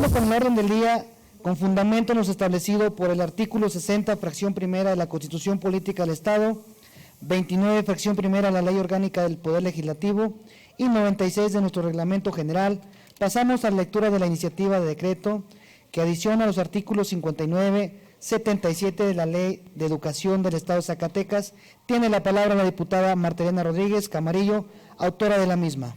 Continuando con el orden del día, con fundamento en lo establecido por el artículo 60, fracción primera de la Constitución Política del Estado, 29, fracción primera de la Ley Orgánica del Poder Legislativo y 96 de nuestro Reglamento General, pasamos a la lectura de la iniciativa de decreto que adiciona los artículos 59, 77 de la Ley de Educación del Estado de Zacatecas. Tiene la palabra la diputada Marta Elena Rodríguez Camarillo, autora de la misma.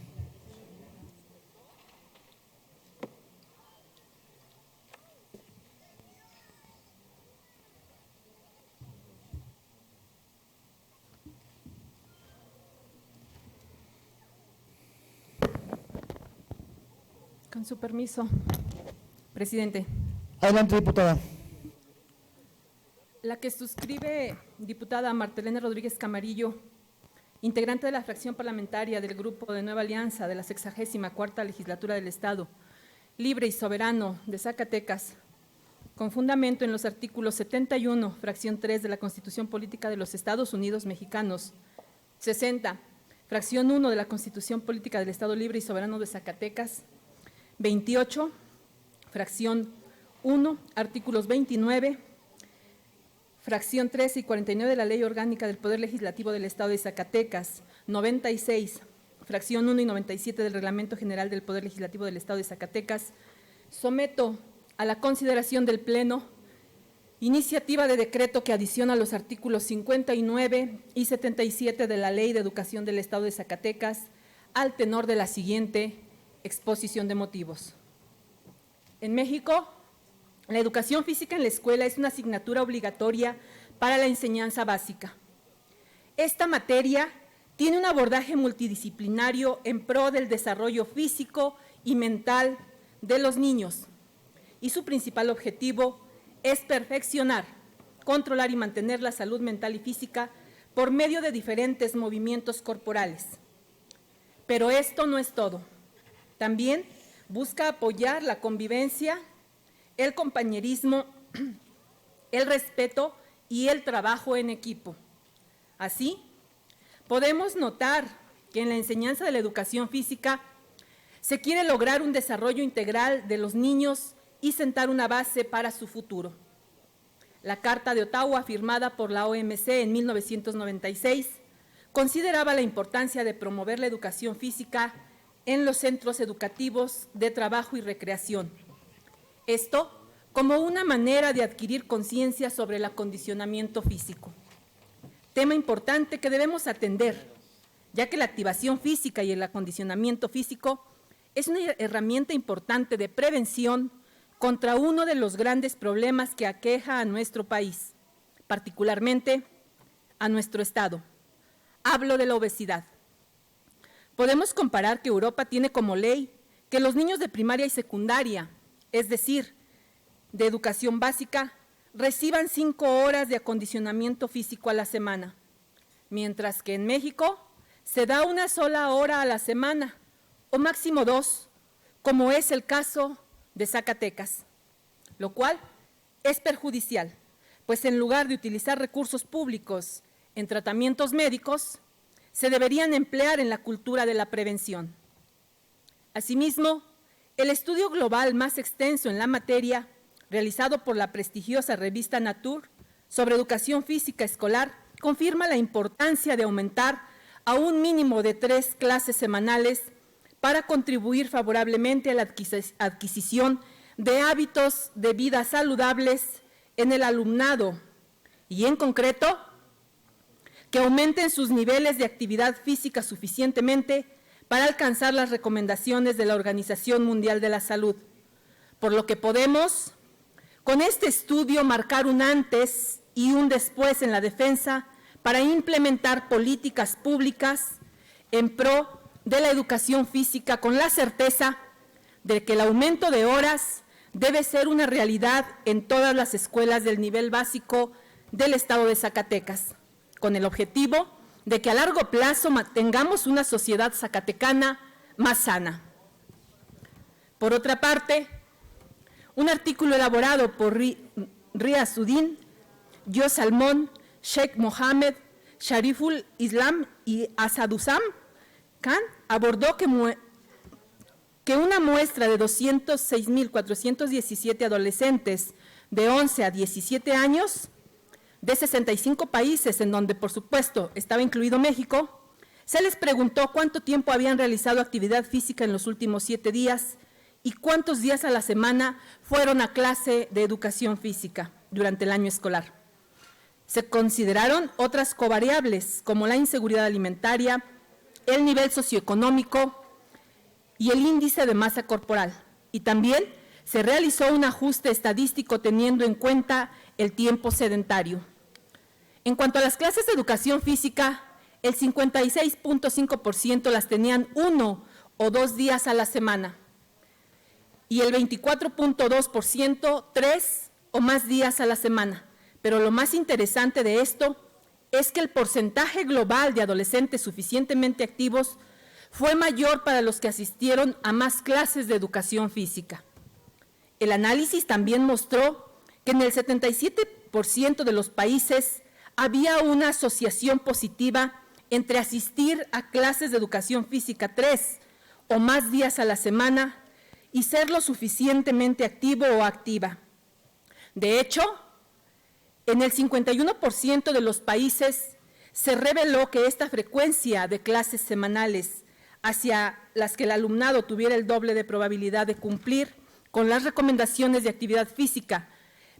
Con su permiso, presidente. Adelante, diputada. La que suscribe, diputada Marta Elena Rodríguez Camarillo, integrante de la fracción parlamentaria del Grupo de Nueva Alianza de la 64ª Legislatura del Estado, libre y soberano de Zacatecas, con fundamento en los artículos 71, fracción 3 de la Constitución Política de los Estados Unidos Mexicanos, 60, fracción 1 de la Constitución Política del Estado Libre y Soberano de Zacatecas, 28, fracción 1, artículos 29, fracción 13 y 49 de la Ley Orgánica del Poder Legislativo del Estado de Zacatecas, 96, fracción 1 y 97 del Reglamento General del Poder Legislativo del Estado de Zacatecas, someto a la consideración del Pleno iniciativa de decreto que adiciona los artículos 59 y 77 de la Ley de Educación del Estado de Zacatecas al tenor de la siguiente exposición de motivos. En México, la educación física en la escuela es una asignatura obligatoria para la enseñanza básica. Esta materia tiene un abordaje multidisciplinario en pro del desarrollo físico y mental de los niños, y su principal objetivo es perfeccionar, controlar y mantener la salud mental y física por medio de diferentes movimientos corporales. Pero esto no es todo. También busca apoyar la convivencia, el compañerismo, el respeto y el trabajo en equipo. Así, podemos notar que en la enseñanza de la educación física se quiere lograr un desarrollo integral de los niños y sentar una base para su futuro. La Carta de Ottawa, firmada por la OMC en 1996, consideraba la importancia de promover la educación física en los centros educativos de trabajo y recreación. Esto como una manera de adquirir conciencia sobre el acondicionamiento físico. Tema importante que debemos atender, ya que la activación física y el acondicionamiento físico es una herramienta importante de prevención contra uno de los grandes problemas que aqueja a nuestro país, particularmente a nuestro estado. Hablo de la obesidad. Podemos comparar que Europa tiene como ley que los niños de primaria y secundaria, es decir, de educación básica, reciban 5 horas de acondicionamiento físico a la semana, mientras que en México se da 1 sola hora a la semana, o máximo 2, como es el caso de Zacatecas, lo cual es perjudicial, pues en lugar de utilizar recursos públicos en tratamientos médicos, se deberían emplear en la cultura de la prevención. Asimismo, el estudio global más extenso en la materia, realizado por la prestigiosa revista Nature sobre educación física escolar, confirma la importancia de aumentar a un mínimo de 3 clases semanales para contribuir favorablemente a la adquisición de hábitos de vida saludables en el alumnado y, en concreto, que aumenten sus niveles de actividad física suficientemente para alcanzar las recomendaciones de la Organización Mundial de la Salud, por lo que podemos, con este estudio, marcar un antes y un después en la defensa para implementar políticas públicas en pro de la educación física, con la certeza de que el aumento de horas debe ser una realidad en todas las escuelas del nivel básico del Estado de Zacatecas, con el objetivo de que a largo plazo tengamos una sociedad zacatecana más sana. Por otra parte, un artículo elaborado por Riazuddin, Yo Salmón, Sheikh Mohammed, Shariful Islam y Asadussam Khan abordó que una muestra de 206.417 adolescentes de 11 a 17 años, de 65 países, en donde, por supuesto, estaba incluido México, se les preguntó cuánto tiempo habían realizado actividad física en los últimos 7 días y cuántos días a la semana fueron a clase de educación física durante el año escolar. Se consideraron otras covariables, como la inseguridad alimentaria, el nivel socioeconómico y el índice de masa corporal. Y también se realizó un ajuste estadístico teniendo en cuenta el tiempo sedentario. En cuanto a las clases de educación física, el 56.5% las tenían 1 o 2 días a la semana y el 24.2% 3 o más días a la semana. Pero lo más interesante de esto es que el porcentaje global de adolescentes suficientemente activos fue mayor para los que asistieron a más clases de educación física. El análisis también mostró que en el 77% de los países había una asociación positiva entre asistir a clases de educación física 3 o más días a la semana y ser lo suficientemente activo o activa. De hecho, en el 51% de los países se reveló que esta frecuencia de clases semanales hacia las que el alumnado tuviera el doble de probabilidad de cumplir con las recomendaciones de actividad física,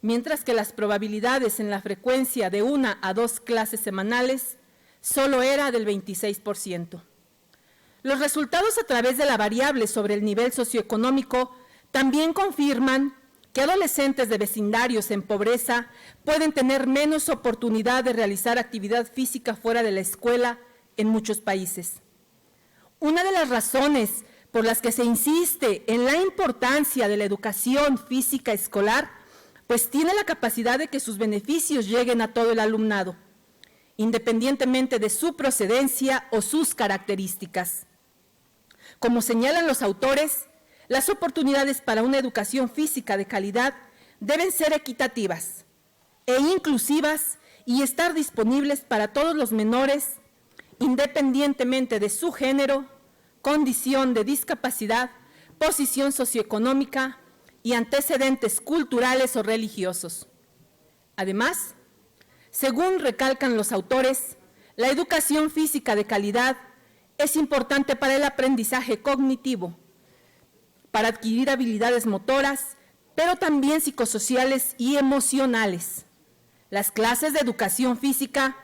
mientras que las probabilidades en la frecuencia de 1 a 2 clases semanales solo era del 26%. Los resultados a través de la variable sobre el nivel socioeconómico también confirman que adolescentes de vecindarios en pobreza pueden tener menos oportunidad de realizar actividad física fuera de la escuela en muchos países. Una de las razones por las que se insiste en la importancia de la educación física escolar, pues tiene la capacidad de que sus beneficios lleguen a todo el alumnado, independientemente de su procedencia o sus características. Como señalan los autores, las oportunidades para una educación física de calidad deben ser equitativas e inclusivas y estar disponibles para todos los menores, independientemente de su género, condición de discapacidad, posición socioeconómica y antecedentes culturales o religiosos. Además, según recalcan los autores, la educación física de calidad es importante para el aprendizaje cognitivo, para adquirir habilidades motoras, pero también psicosociales y emocionales. Las clases de educación física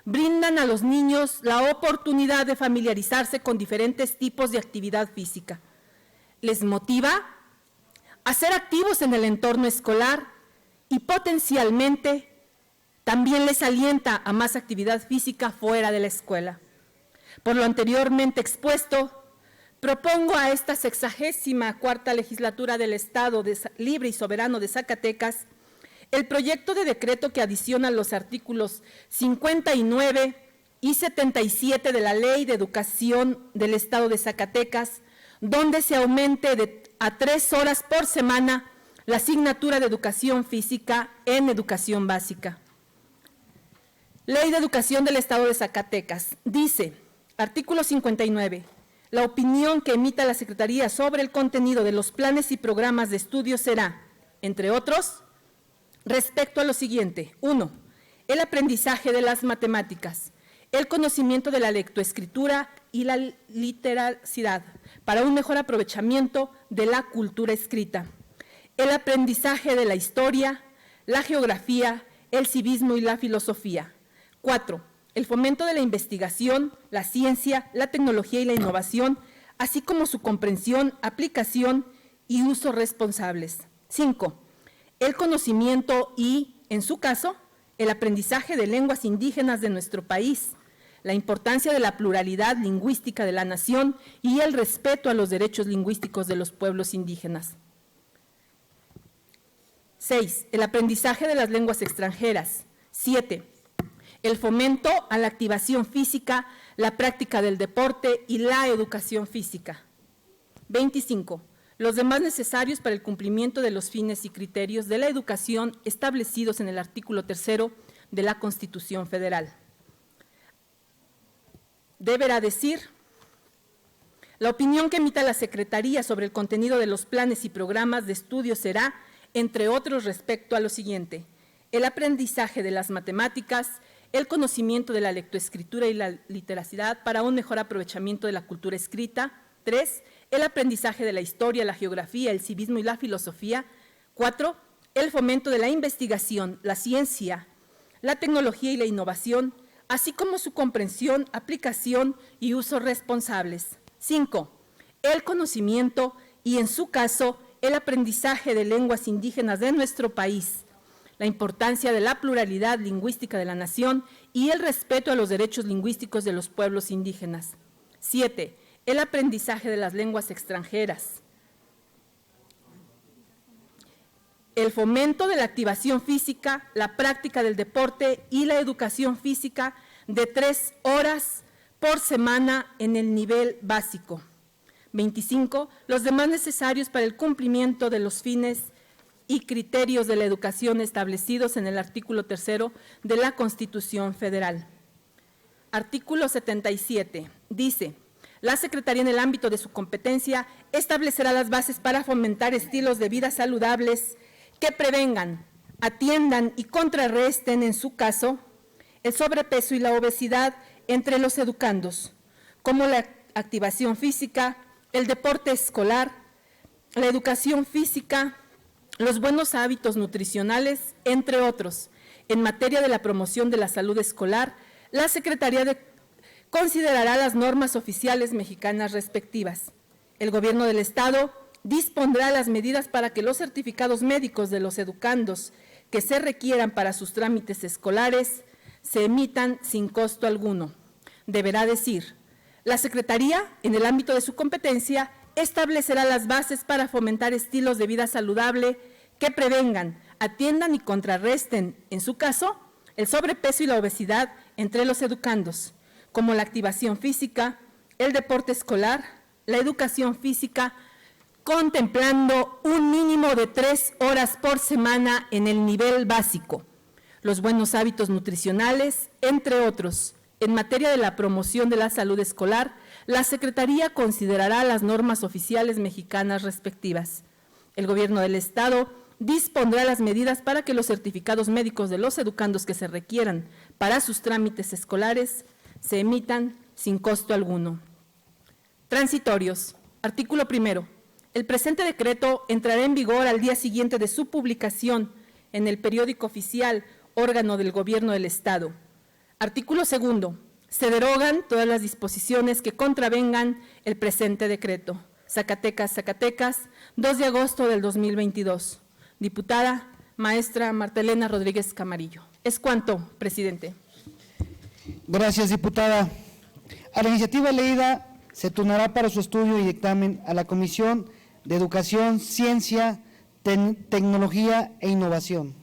brindan a los niños la oportunidad de familiarizarse con diferentes tipos de actividad física. Les motiva a ser activos en el entorno escolar y potencialmente también les alienta a más actividad física fuera de la escuela. Por lo anteriormente expuesto, propongo a esta 64ª legislatura del Estado Libre y Soberano de Zacatecas el proyecto de decreto que adiciona los artículos 59 y 77 de la Ley de Educación del Estado de Zacatecas, donde se aumente a 3 horas por semana la asignatura de educación física en educación básica. Ley de Educación del Estado de Zacatecas dice, artículo 59, la opinión que emita la Secretaría sobre el contenido de los planes y programas de estudio será, entre otros, respecto a lo siguiente: 1. El aprendizaje de las matemáticas, el conocimiento de la lectoescritura y la literacidad para un mejor aprovechamiento de la cultura escrita, el aprendizaje de la historia, la geografía, el civismo y la filosofía. 4. El fomento de la investigación, la ciencia, la tecnología y la innovación, así como su comprensión, aplicación y uso responsables. 5. El conocimiento y, en su caso, el aprendizaje de lenguas indígenas de nuestro país, la importancia de la pluralidad lingüística de la nación y el respeto a los derechos lingüísticos de los pueblos indígenas. 6. El aprendizaje de las lenguas extranjeras. 7. El fomento a la activación física, la práctica del deporte y la educación física. 25. Los demás necesarios para el cumplimiento de los fines y criterios de la educación establecidos en el artículo 3 de la Constitución Federal. Deberá decir, La opinión que emita la Secretaría sobre el contenido de los planes y programas de estudio será, entre otros, respecto a lo siguiente: el aprendizaje de las matemáticas, el conocimiento de la lectoescritura y la literacidad para un mejor aprovechamiento de la cultura escrita. 3, el aprendizaje de la historia, la geografía, el civismo y la filosofía. 4, el fomento de la investigación, la ciencia, la tecnología y la innovación, así como su comprensión, aplicación y uso responsables. 5, el conocimiento y, en su caso, el aprendizaje de lenguas indígenas de nuestro país, la importancia de la pluralidad lingüística de la nación y el respeto a los derechos lingüísticos de los pueblos indígenas. 7, el aprendizaje de las lenguas extranjeras, el fomento de la activación física, la práctica del deporte y la educación física de 3 horas por semana en el nivel básico. 25, los demás necesarios para el cumplimiento de los fines y criterios de la educación establecidos en el artículo 3 de la Constitución Federal. Artículo 77, dice: la Secretaría, en el ámbito de su competencia, establecerá las bases para fomentar estilos de vida saludables que prevengan, atiendan y contrarresten, en su caso, el sobrepeso y la obesidad entre los educandos, como la activación física, el deporte escolar, la educación física, los buenos hábitos nutricionales, entre otros. En materia de la promoción de la salud escolar, la Secretaría considerará las normas oficiales mexicanas respectivas. El Gobierno del Estado dispondrá las medidas para que los certificados médicos de los educandos que se requieran para sus trámites escolares se emitan sin costo alguno. Deberá decir: la Secretaría, en el ámbito de su competencia, establecerá las bases para fomentar estilos de vida saludable que prevengan, atiendan y contrarresten, en su caso, el sobrepeso y la obesidad entre los educandos, como la activación física, el deporte escolar, la educación física, contemplando un mínimo de 3 horas por semana en el nivel básico, los buenos hábitos nutricionales, entre otros. En materia de la promoción de la salud escolar, la Secretaría considerará las normas oficiales mexicanas respectivas. El Gobierno del Estado dispondrá las medidas para que los certificados médicos de los educandos que se requieran para sus trámites escolares se emitan sin costo alguno. Transitorios. Artículo 1. El presente decreto entrará en vigor al día siguiente de su publicación en el periódico oficial, órgano del Gobierno del Estado. Artículo 2. Se derogan todas las disposiciones que contravengan el presente decreto. Zacatecas, Zacatecas, 2 de agosto del 2022. Diputada maestra Marta Elena Rodríguez Camarillo. Es cuanto, presidente. Gracias, diputada. A la iniciativa leída se turnará para su estudio y dictamen a la Comisión de Educación, Ciencia, Tecnología e Innovación.